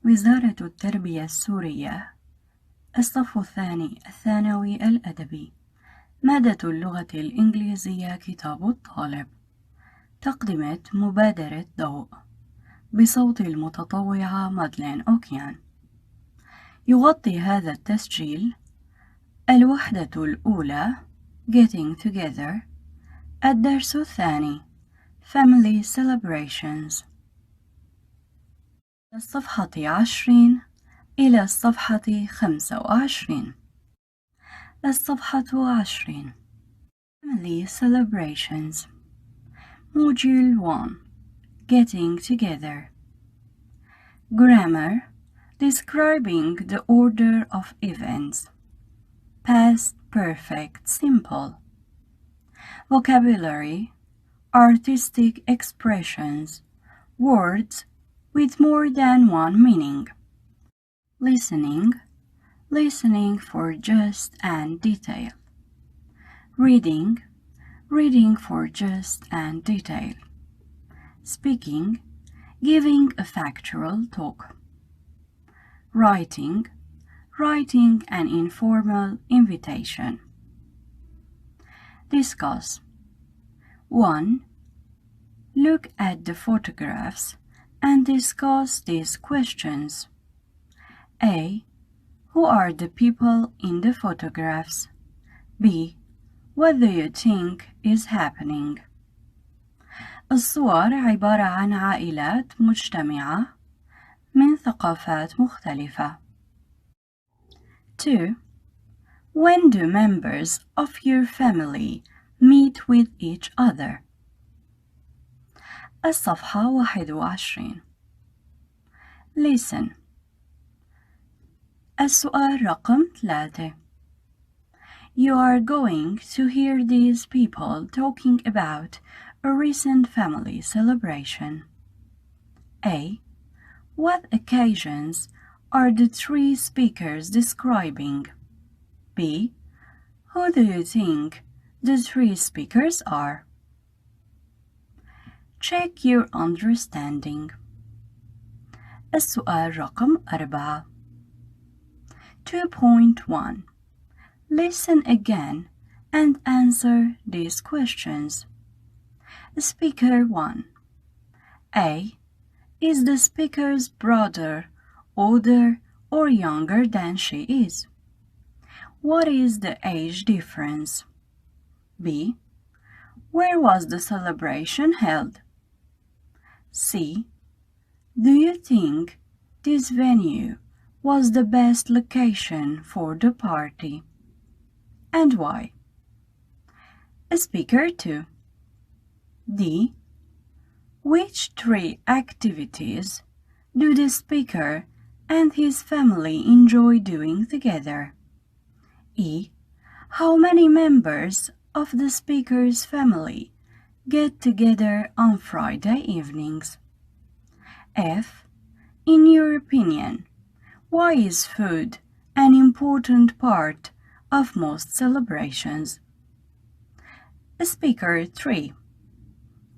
وزارة التربية السورية. الصف الثاني الثانوي الأدبي. مادة اللغة الإنكليزية كتاب الطالب. تقدمت مبادرة ضوء بصوت المتطوعة مادلين أوكيان. يغطي هذا التسجيل الوحدة الأولى Getting Together، الدرس الثاني Family Celebrations، الصفحة 20 إلى الصفحة 25. الصفحة 20 Family Celebrations. Module 1 Getting Together. Grammar describing the order of events. Past perfect simple. Vocabulary artistic expressions, words with more than one meaning. Listening for gist and detail. Reading for gist and detail. Speaking, giving a factual talk. Writing an informal invitation. Discuss. 1. Look at the photographs and discuss these questions. A. Who are the people in the photographs? B. What do you think is happening? الصور عبارة عن عائلات مجتمعة من ثقافات مختلفة. 2. When do members of your family meet with each other? الصفحة 21. Listen. السؤال رقم 3. You are going to hear these people talking about a recent family celebration. A. What occasions are the 3 speakers describing? B. Who do you think the 3 speakers are? Check your understanding. السؤال رقم 4. 2.1 Listen again and answer these questions. Speaker 1. A. Is the speaker's brother older or younger than she is? What is the age difference? B. Where was the celebration held? C. Do you think this venue was the best location for the party? And why? Speaker 2. D. Which 3 activities do the speaker and his family enjoy doing together? E. How many members of the speaker's family get together on Friday evenings? F. In your opinion, why is food an important part of most celebrations? Speaker 3.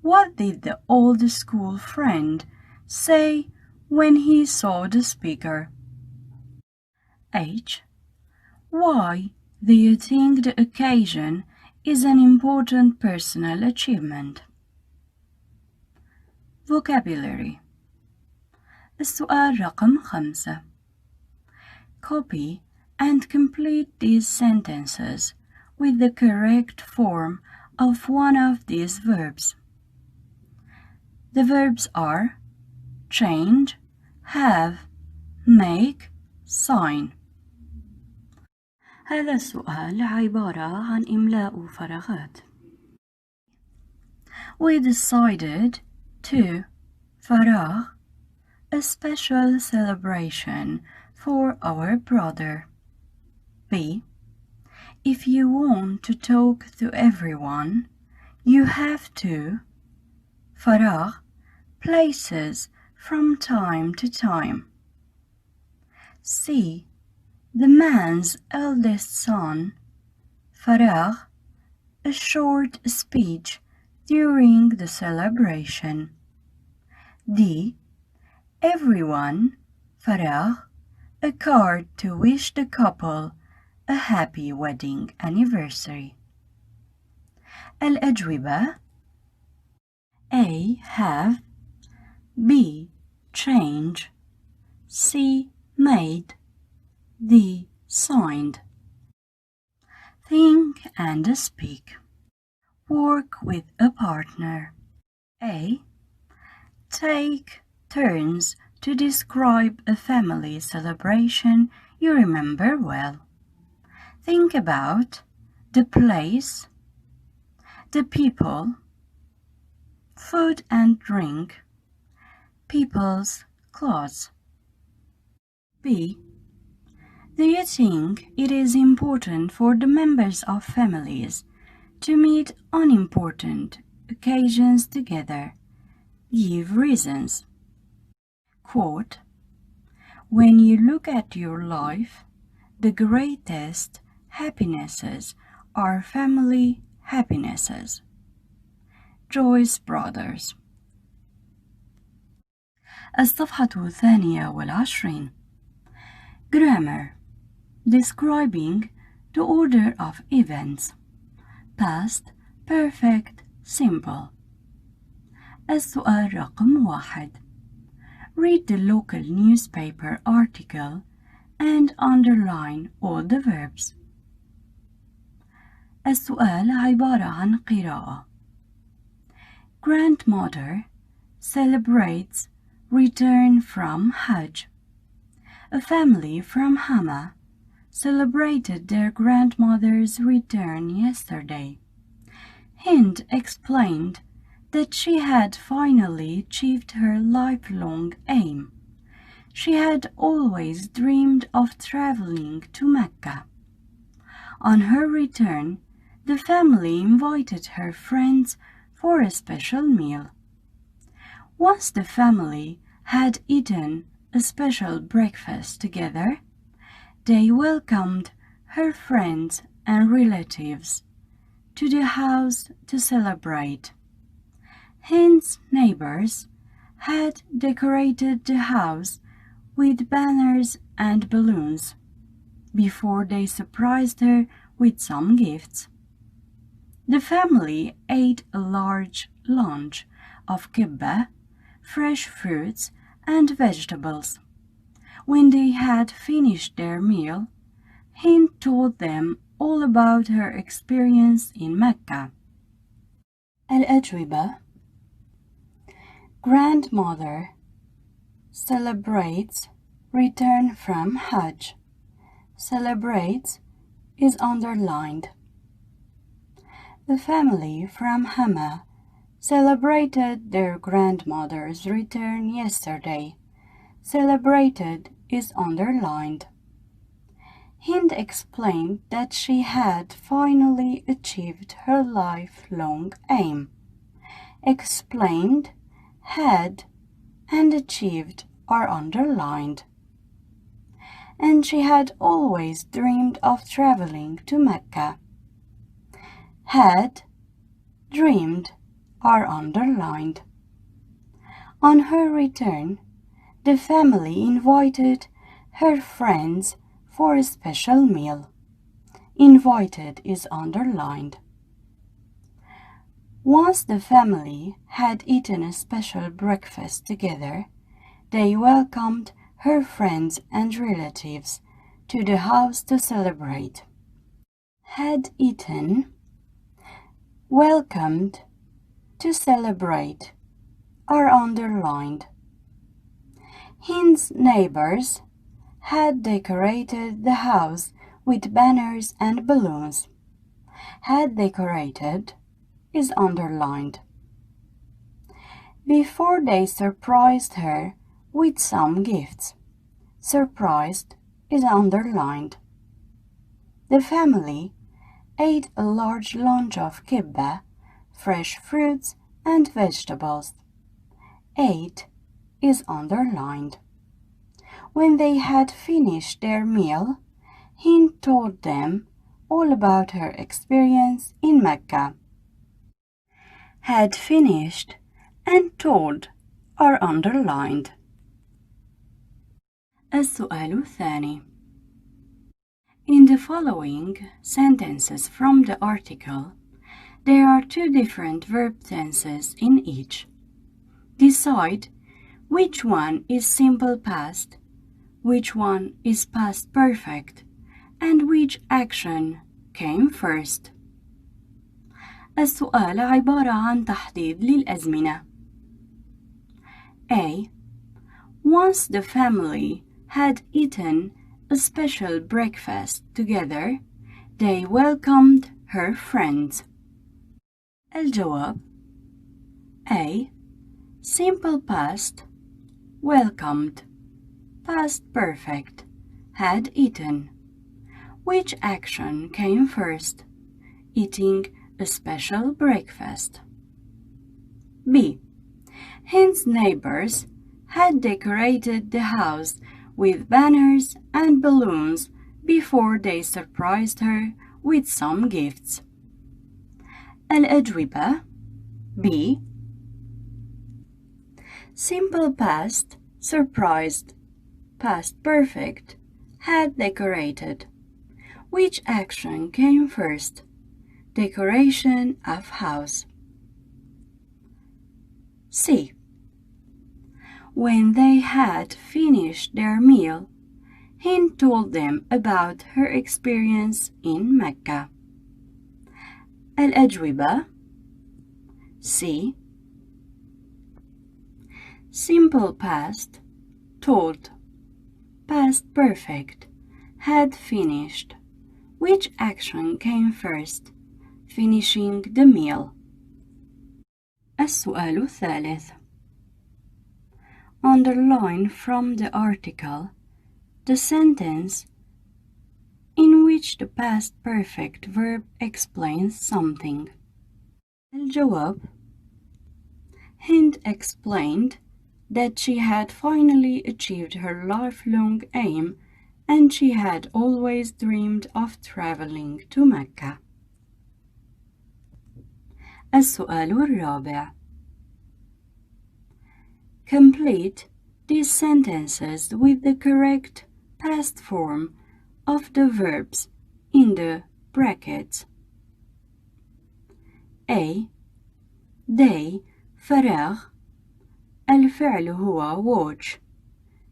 What did the old school friend say when he saw the speaker? H. Why do you think the occasion is an important personal achievement? Vocabulary. السؤال رقم 5. Copy and complete these sentences with the correct form of one of these verbs. The verbs are change, have, make, sign. هذا السؤال عبارة عن إملاء فراغات. We decided to فراغ a special celebration for our brother. B. If you want to talk to everyone, you have to فراغ places from time to time. C. The man's eldest son فراغ a short speech during the celebration. D. Everyone فراغ, a card to wish the couple a happy wedding anniversary. الأجوبة: A. Have, B. Change, C. Made, D. Signed. Think and speak. Work with a partner. A. Take turns to describe a family celebration you remember well. Think about the place, the people, food and drink, people's clothes. B. Do you think it is important for the members of families to meet on important occasions together? Give reasons. Quote, "When you look at your life, the greatest happinesses are family happinesses." Joyce Brothers. الصفحة 22. Grammar. Describing the order of events. Past, perfect, simple. السؤال رقم 1. Read the local newspaper article and underline all the verbs. السؤال عبارة عن قراءة. Grandmother celebrates return from Hajj. A family from Hama celebrated their grandmother's return yesterday. Hind explained that she had finally achieved her lifelong aim. She had always dreamed of traveling to Mecca. On her return, the family invited her friends for a special meal. Once the family had eaten a special breakfast together, they welcomed her friends and relatives to the house to celebrate. Hind's neighbors had decorated the house with banners and balloons before they surprised her with some gifts. The family ate a large lunch of kibbeh, fresh fruits and vegetables. When they had finished their meal, Hind told them all about her experience in Mecca. الأجوبة: Grandmother celebrates return from Hajj. Celebrates is underlined. The family from Hama celebrated their grandmother's return yesterday. Celebrated is underlined. Hind explained that she had finally achieved her lifelong aim. Explained, had, and achieved are underlined. And she had always dreamed of traveling to Mecca. Had, dreamed are underlined. On her return, the family invited her friends for a special meal. Invited is underlined. Once the family had eaten a special breakfast together, they welcomed her friends and relatives to the house to celebrate. Had eaten, welcomed, to celebrate are underlined. Hind's neighbors had decorated the house with banners and balloons. Had decorated is underlined. Before they surprised her with some gifts, surprised is underlined. The family ate a large lunch of kibbeh, fresh fruits and vegetables. Ate is underlined. When they had finished their meal, Hind told them all about her experience in Mecca. Had finished and told are underlined. السؤال الثاني. In the following sentences from the article, there are two different verb tenses in each. Decide which one is simple past, which one is past perfect, and which action came first. السؤال عبارة عن تحديد للأزمنة. A. Once the family had eaten a special breakfast together, they welcomed her friends. الجواب: A. Simple past, welcomed. Past perfect, had eaten. Which action came first? Eating a special breakfast. B. His neighbors had decorated the house with banners and balloons before they surprised her with some gifts. الأجوبة: B. Simple past, surprised. Past perfect, had decorated. Which action came first? Decoration of house. C. When they had finished their meal, Hind told them about her experience in Mecca. الأجوبة: C. Simple past, told. Past perfect, had finished. Which action came first? Finishing the meal. السؤال الثالث. Underline from the article the sentence in which the past perfect verb explains something. الجواب: Hind explained that she had finally achieved her lifelong aim and she had always dreamed of traveling to Mecca. السؤال الرابع. Complete these sentences with the correct past form of the verbs in the brackets. A. They فراغ. الفعل هو watch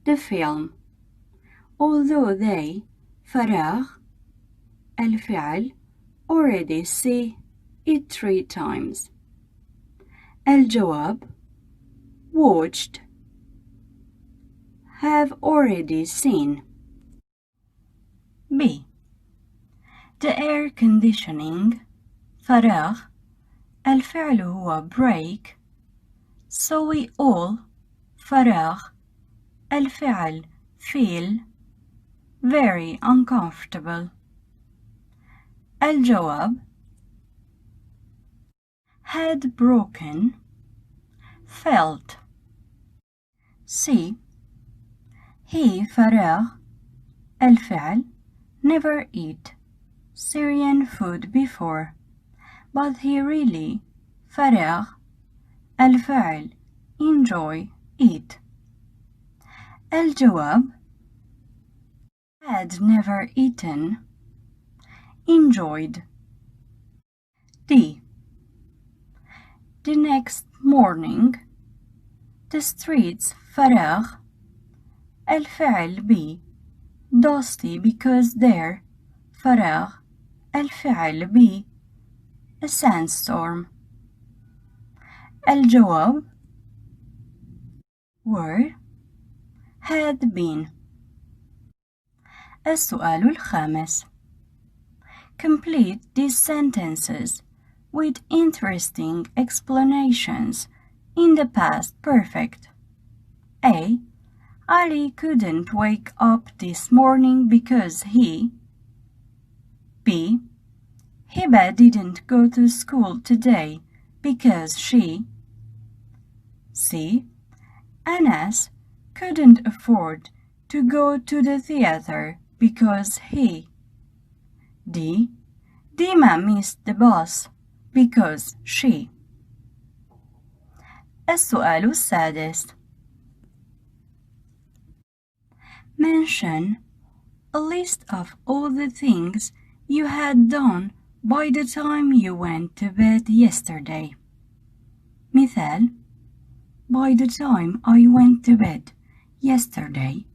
the film. Although they فراغ الفعل already see it 3 times. الجواب: watched, have already seen. B. The air conditioning فراغ الفعل هو break, so we all فراغ الفعل feel very uncomfortable. الجواب: had broken, felt. C. He فراغ الفعل never eat Syrian food before, but he really فراغ الفعل enjoy eat. الجواب: had never eaten, enjoyed. D. The next morning, the streets فراغ الفعل be dusty because there فراغ الفعل be a sandstorm. الجواب: were, had been. السؤال الخامس. Complete these sentences with interesting explanations in the past perfect. A. Ali couldn't wake up this morning because he. B. Hiba didn't go to school today because she. C. Anas couldn't afford to go to the theater because he. D. Dima missed the bus because she. السؤال السادس. Mention a list of all the things you had done by the time you went to bed yesterday. مثال: By the time I went to bed yesterday,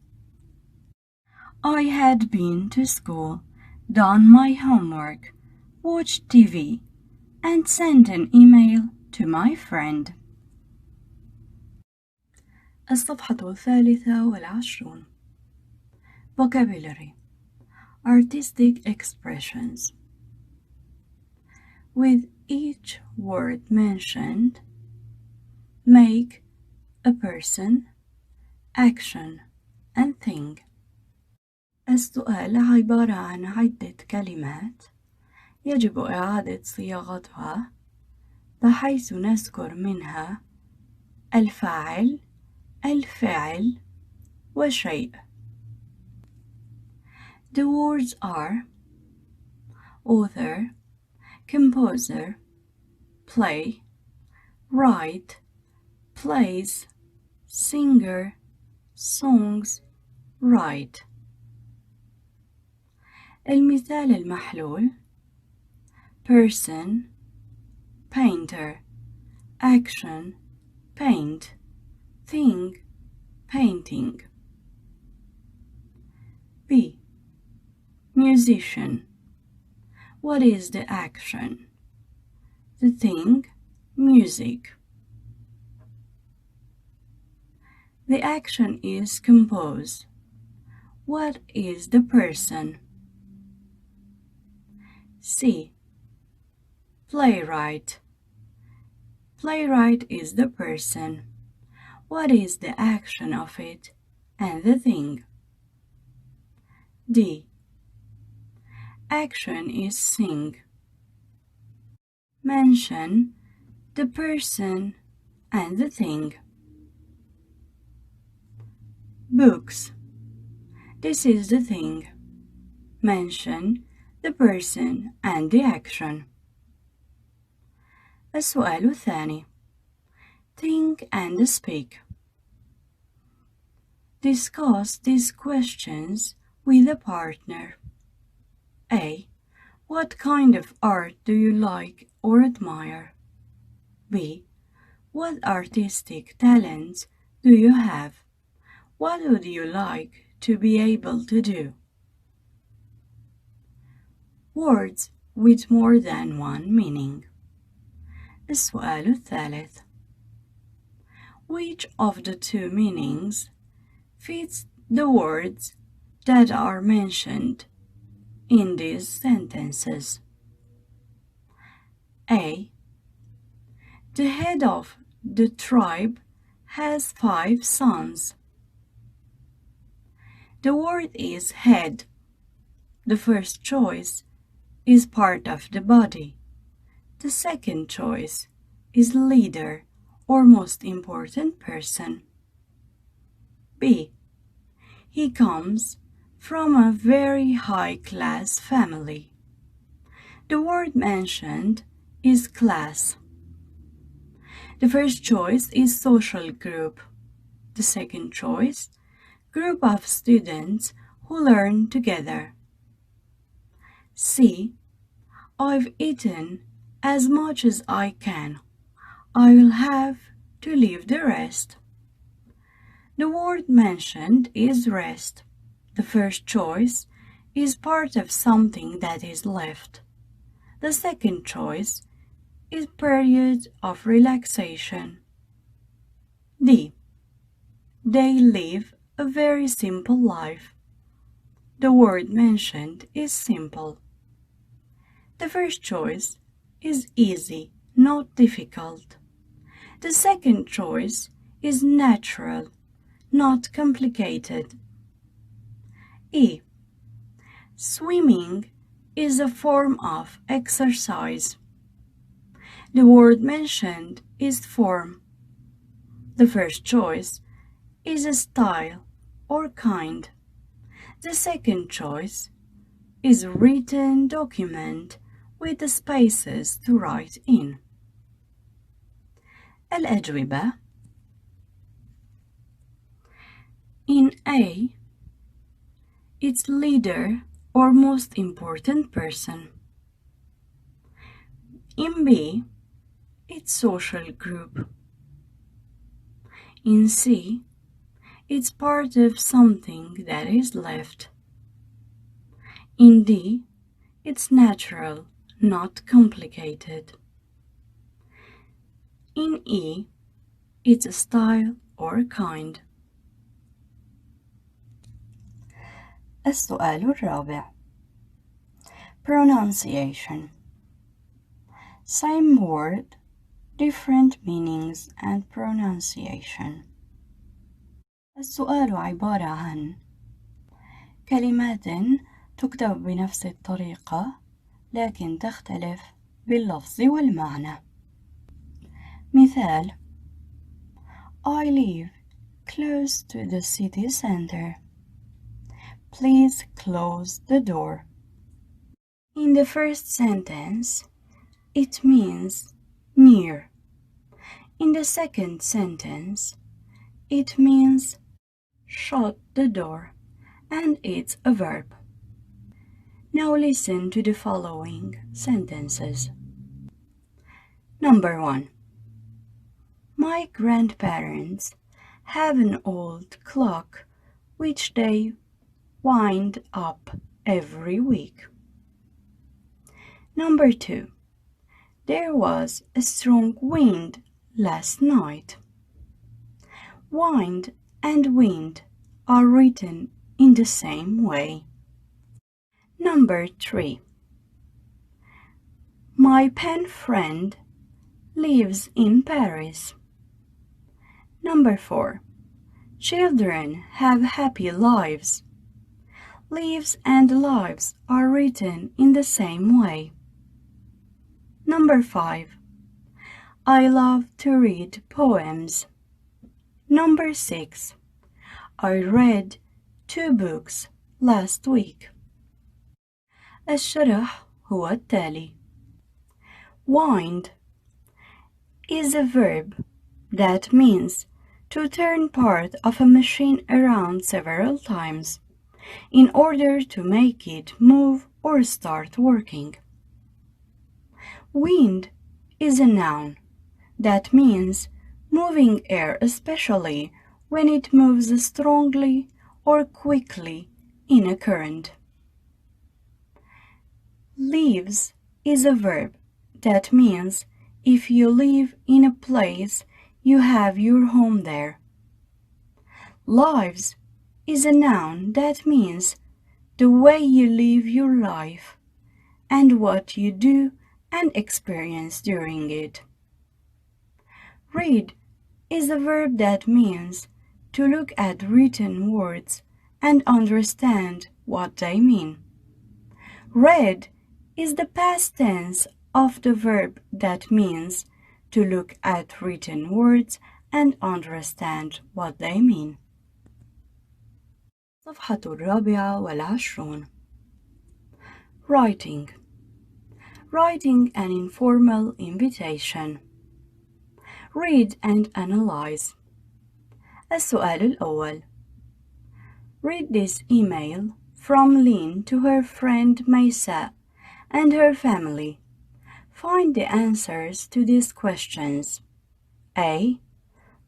I had been to school, done my homework, watched TV, and sent an email to my friend. الصفحة 23. Vocabulary. Artistic expressions. With each word mentioned, make a person, action, and thing. السؤال عبارة عن عدة كلمات يجب إعادة صياغتها بحيث نذكر منها الفاعل، الفعل، وشيء. The words are author, composer, play, write, plays, singer, songs, write. المثال المحلول: person, painter, action, paint, thing, painting. B. Musician. What is the action? The thing, music. The action is compose. What is the person? C. Playwright. Playwright is the person. What is the action of it and the thing? D. Action is sing. Mention the person and the thing. Books. This is the thing. Mention the person and the action. السؤال الثاني. Think and speak. Discuss these questions with a partner. A. What kind of art do you like or admire? B. What artistic talents do you have? What would you like to be able to do? Words with more than one meaning. السؤال الثالث. Which of the two meanings fits the words that are mentioned in these sentences? A. The head of the tribe has 5 sons. The word is head. The first choice is part of the body. The second choice is leader or most important person. B. He comes from a very high-class family. The word mentioned is class. The first choice is social group. The second choice, group of students who learn together. C. I've eaten as much as I can. I will have to leave the rest. The word mentioned is rest. The first choice is part of something that is left. The second choice is period of relaxation. D. They live a very simple life. The word mentioned is simple. The first choice is easy, not difficult. The second choice is natural, not complicated. E. Swimming is a form of exercise. The word mentioned is form. The first choice is a style or kind. The second choice is a written document with the spaces to write in. الأجوبة. In A, its leader or most important person. In B, its social group. In C, it's part of something that is left. In D, it's natural, not complicated. In E, it's a style or kind. السؤال الرابع. Pronunciation. Same word, different meanings and pronunciation. السؤال عبارة عن كلمات تكتب بنفس الطريقة لكن تختلف باللفظ والمعنى. مثال: I live close to the city center. Please close the door. In the first sentence, it means near. In the second sentence, it means shut the door, and it's a verb. Now listen to the following sentences. Number 1. My grandparents have an old clock which they wind up every week. Number 2. There was a strong wind last night. Wind and wind are written in the same way. Number 3. My pen friend lives in Paris. Number 4. Children have happy lives. Lives and lives are written in the same way. Number 5. I love to read poems. Number 6. I read 2 books last week. الشرح هو التالي. Wind is a verb that means to turn part of a machine around several times in order to make it move or start working. Wind is a noun that means moving air, especially when it moves strongly or quickly in a current. Lives is a verb that means if you live in a place, you have your home there. Lives is a noun that means the way you live your life and what you do and experience during it. Read is a verb that means to look at written words and understand what they mean. Read is the past tense of the verb that means to look at written words and understand what they mean. صفحة 24. Writing. Writing an informal invitation. Read and analyze. السؤال الأول. Read this email from Lynn to her friend Maysa and her family. Find the answers to these questions. A.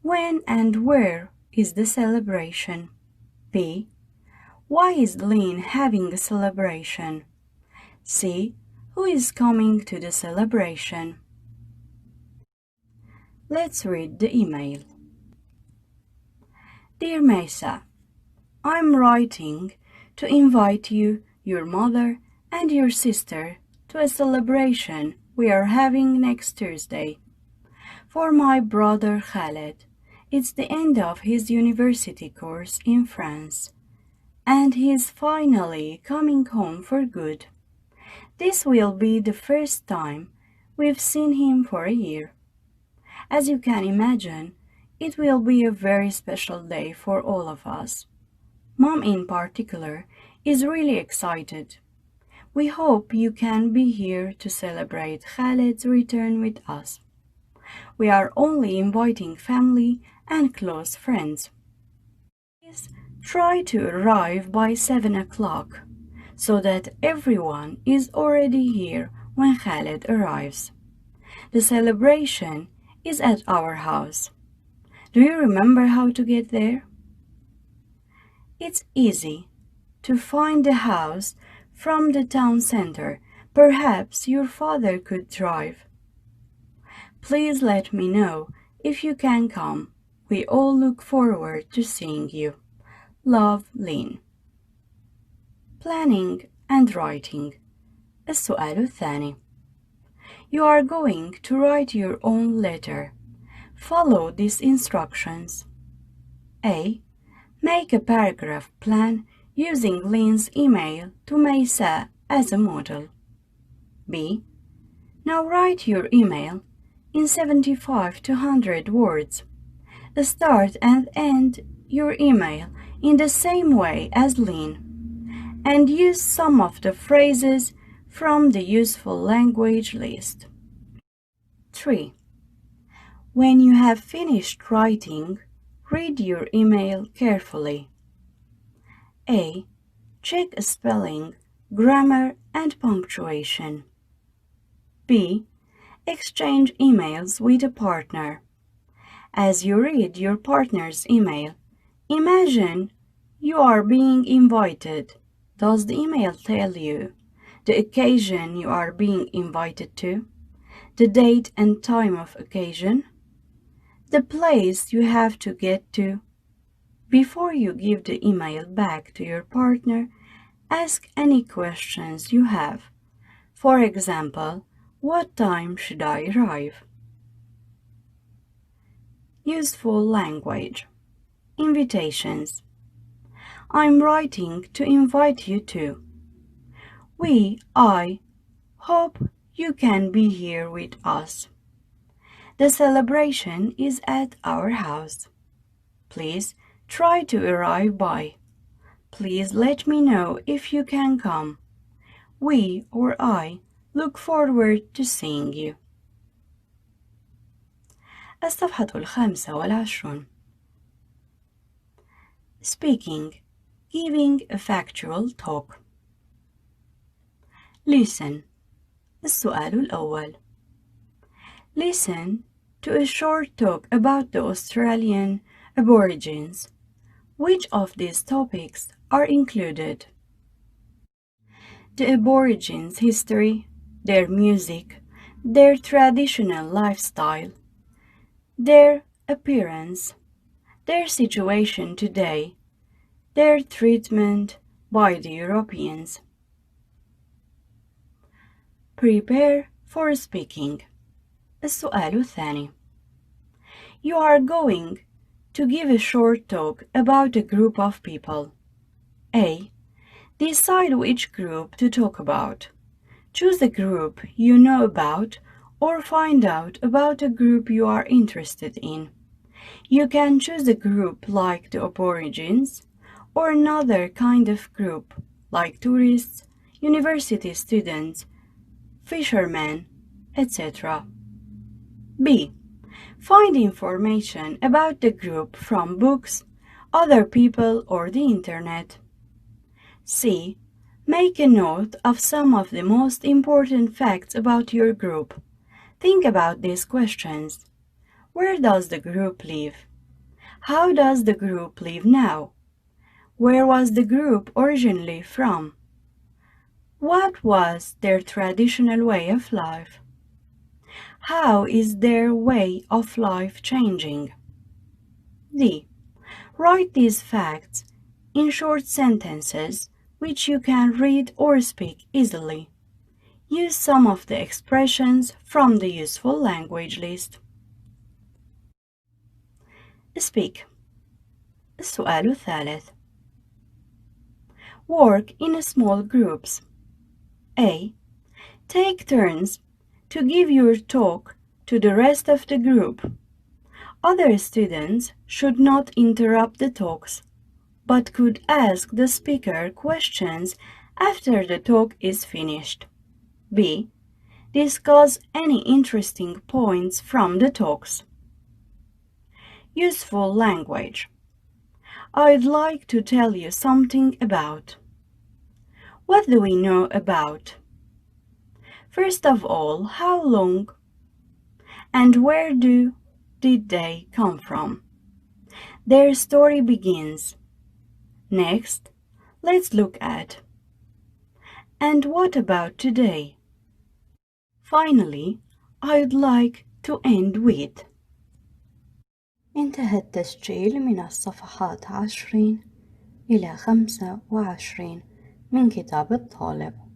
When and where is the celebration? B. Why is Lynn having a celebration? C. Who is coming to the celebration? Let's read the email. Dear Maysa, I'm writing to invite you, your mother, and your sister to a celebration we are having next Thursday. For my brother Khaled, it's the end of his university course in France, and he's finally coming home for good. This will be the first time we've seen him for a year. As you can imagine, it will be a very special day for all of us. Mom in particular is really excited. We hope you can be here to celebrate Khaled's return with us. We are only inviting family and close friends. Please Try to arrive by 7 o'clock so that everyone is already here when Khaled arrives. The celebration is at our house. Do you remember how to get there? It's easy to find the house from the town center. Perhaps your father could drive. Please let me know if you can come. We all look forward to seeing you. Love, Lynn. Planning and writing. السؤال الثاني. You are going to write your own letter. Follow these instructions. A. Make a paragraph plan using Lynn's email to Maysa as a model. B. Now write your email in 75 to 100 words. Start and end your email in the same way as Lynn, and use some of the phrases from the useful language list. 3. When you have finished writing, read your email carefully. A. Check spelling, grammar, and punctuation. B. Exchange emails with a partner. As you read your partner's email, imagine you are being invited. Does the email tell you the occasion you are being invited to, the date and time of occasion, the place you have to get to? Before you give the email back to your partner, ask any questions you have. For example, what time should I arrive? Useful language. Invitations. I'm writing to invite you to. I hope you can be here with us. The celebration is at our house. Please try to arrive by. Please let me know if you can come. We or I look forward to seeing you. الصفحة 25. Speaking, giving a factual talk. Listen. السؤال الأول. Listen to a short talk about the Australian Aborigines. Which of these topics are included? The Aborigines' history, their music, their traditional lifestyle, their appearance, their situation today, their treatment by the Europeans. Prepare for speaking. السؤال الثاني. You are going to give a short talk about a group of people. A. Decide which group to talk about. Choose a group you know about or find out about a group you are interested in. You can choose a group like the Aborigines or another kind of group like tourists, university students, fishermen, etc. B. Find information about the group from books, other people, or the internet. C. Make a note of some of the most important facts about your group. Think about these questions. Where does the group live? How does the group live now? Where was the group originally from? What was their traditional way of life? How is their way of life changing? D. Write these facts in short sentences which you can read or speak easily. Use some of the expressions from the useful language list. Speak. السؤال الثالث. Work in small groups. A. Take turns to give your talk to the rest of the group. Other students should not interrupt the talks, but could ask the speaker questions after the talk is finished. B. Discuss any interesting points from the talks. Useful language. I'd like to tell you something about. What do we know about? First of all, how long and where did they come from? Their story begins. Next, let's look at. And what about today? Finally, I'd like to end with. انتهى التسجيل من الصفحات 20 إلى 25 من كتاب الطالب.